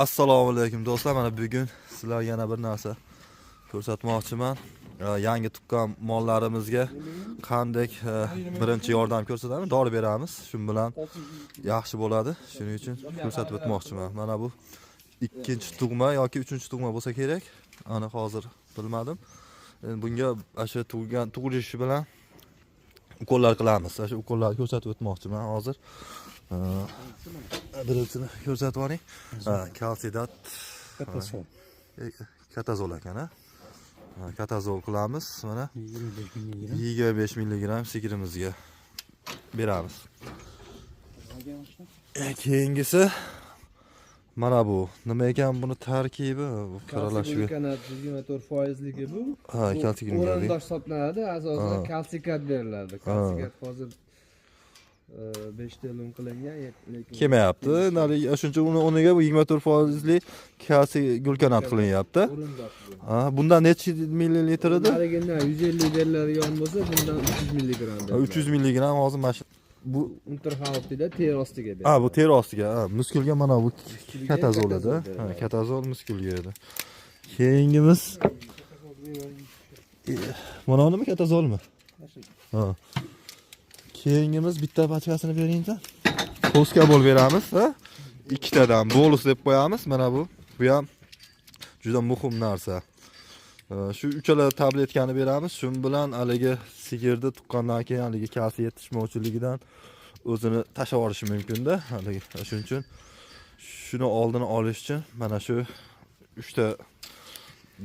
Assalomu alaykum do'stlar. Mana bugun sizlarga yana bir narsa ko'rsatmoqchiman. Yangi tuqqan mollarimizga qanday birinchi yordam ko'rsatamiz, dori beramiz. Shu bilan yaxshi bo'ladi. Shuning uchun ko'rsatib o'tmoqchiman. Mana bu ikkinchi tugma yoki uchinchi tugma bo'lsa kerak. Ani hozir bilmadim. Bunga o'sha tug'ilishi bilan ukollar qilamiz. O'sha ukollarni ko'rsatib o'tmoqchiman hozir. Birinchini ko'rsatib oling. Kalsidat katazol ekan, katazol qilamiz. Mana 25 mg sigirimizga beramiz. Keyingisi mana bu. Nima ekan buni tarkibi? Qaralashga. Kanat 24%ligi bu. Ha, kalsiy o'rindosh hisoblanadi. Asosan kalsikat beriladi. Kalsikat hozir 5 ta'lim qilingan, lekin kelmayapti. Shuncha o'rniga bu 24%li kalsiy gulkanat qilinyapti. Ha, bundan necha millilitr edi? Haligidan 150 beriladigan bo'lsa, bundan 300 mg. 300 mg hozir mana shu bu Unterhauptida ter ostiga beradi. Ha, bu ter ostiga, muskulga mana bu katazol edi. Ha, katazol muskulga edi. Keyingimiz mana nima katazolmi? Ha. Keyingimiz bitta pachkasini beringda. Poska bol beramiz, ha? Ikkitadan bolus deb qo'yamiz. Mana bu. Bu ham juda muhim narsa. Shu uchala tabletkani beramiz. Shu bilan haligi sigirni tuqqandan keyin haligi kalsiy yetishmovchiligidan o'zini tashlab yuborishi mumkin-da. Haligi shuning uchun shuni oldini olish uchun mana shu 3 ta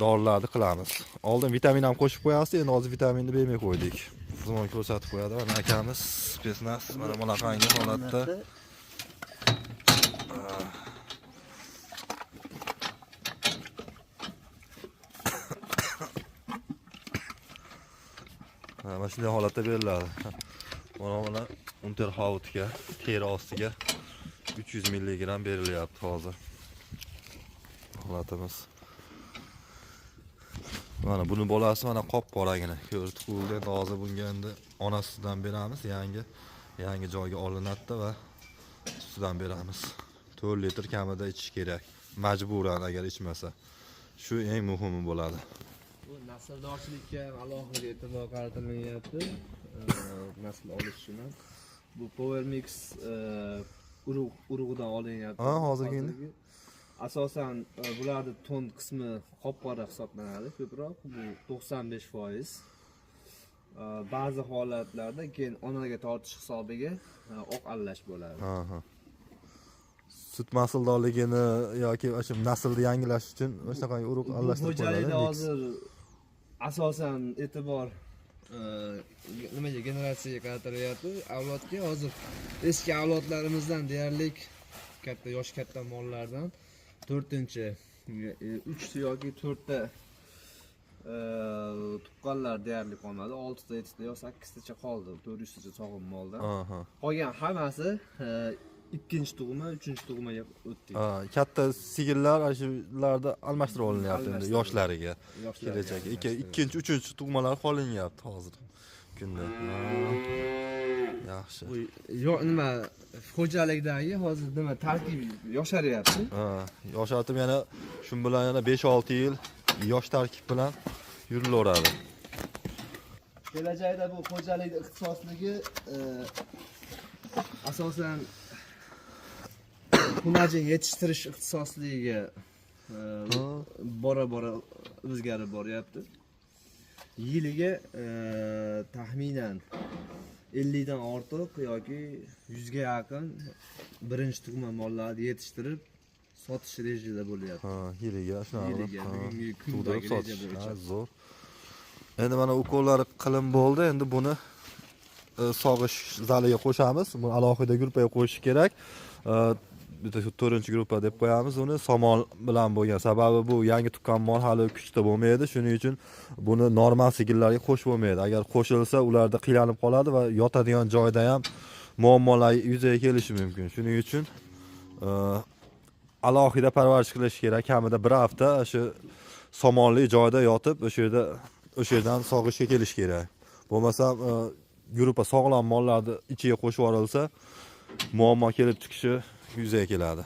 dorilarni qilamiz. Oldin vitamin ham qo'shib qo'yasiz, endi hozir vitaminni bermay qo'ydik. Zaman ko'rsatib qo'yadi. Mana akamiz spesnas mana bunaqangi holatda. Mana shunday holatda beriladi. Mana Unterhautga, teri ostiga 300 mg berilyapti hozir. Holatimiz. Mana buni bolasi mana qop-qoragina ko'rtqulda hozir bunga endi onasidan beramiz, yangi joyga olinadi va sutidan beramiz. 4 litr kamida ichish kerak. Majburan agar ichmasa. Shu eng muhimi bo'ladi. Bu nasldorchilikka alohida e'tibor qaratilyapti. Nasl olish uchun. Bu Power Mix urug'idan olinyapti. Ha, hozirgi asosan bularni ton qismi qop-qora hisoblanadi. Ko'proq bu 95%. Ba'zi holatlarda keyin onaga tortish hisobiga oq allash bo'ladi. Aha. Sut masldorligini yoki o'sha naslni yangilash uchun o'sha urug' alashtirib qo'yiladi. Xo'jalikda hozir asosan e'tibor nimaga generatsiyaga qaratilyapti. Avlodga hozir eski avlodlarimizdan deyarli katta mollardan 4-chi 3 yoki 4 ta tuqqanlar deyarli qolmadi. 6 ta, 7 ta yo 8 tacha qoldi. 400 tacha sog'im moldan. Qolgan hammasi ikkinchi tug'ma, uchinchi tug'maga o'tdik. Katta sigirlar shularda almashtirib olinyapti endi yoshlariga. Kelajakda ikkinchi, uchinchi tug'malar qolinyapti hozir kunda. Yaxshi. Yo'q, nima xo'jalikdagi hozir nima tarkib yosharyapti. Yoshatib yana shu bilan yana 5-6 yil yosh tarkib bilan yurilaveradi. Kelajakda bu xo'jalikda ixtisosligi asosan xunajin yetishtirish ixtisosligiga bora o'zgarib boryapti. Yiliga taxminan 50 dan ortiq yoki 100 ga yaqin birinchi tug'ma mollarni yetishtirib sotish rejasida bo'lyapti. Yiliga shunaqa. Bugungi kundagi reja bo'yicha. Zo'r. Endi mana ukollar qilin bo'ldi. Endi buni sog'ish zaliga qo'shamiz. Buni alohida gruppaga qo'yish kerak. Bitta 4-chi gruppa deb qo'yamiz uni. Somon bilan bo'lgan sababi bu yangi tuqqan mol hali kuchda bo'lmaydi. Shuning uchun buni normal sigirlarga qo'shib bo'lmaydi. Agar qo'shilsa, ularda qiynalib qoladi va yotadigan joyda ham muammolar yuzaga kelishi mumkin. Shuning uchun alohida parvarish qilish kerak. Kamida 1 hafta shu somonli joyda yotib, o'sha yerdan sog'ishga kelish kerak. Bo'lmasa gruppa sog'lom mollarni ichiga qo'shib yuborilsa, muammo kelib chiqishi yuzaga keladi.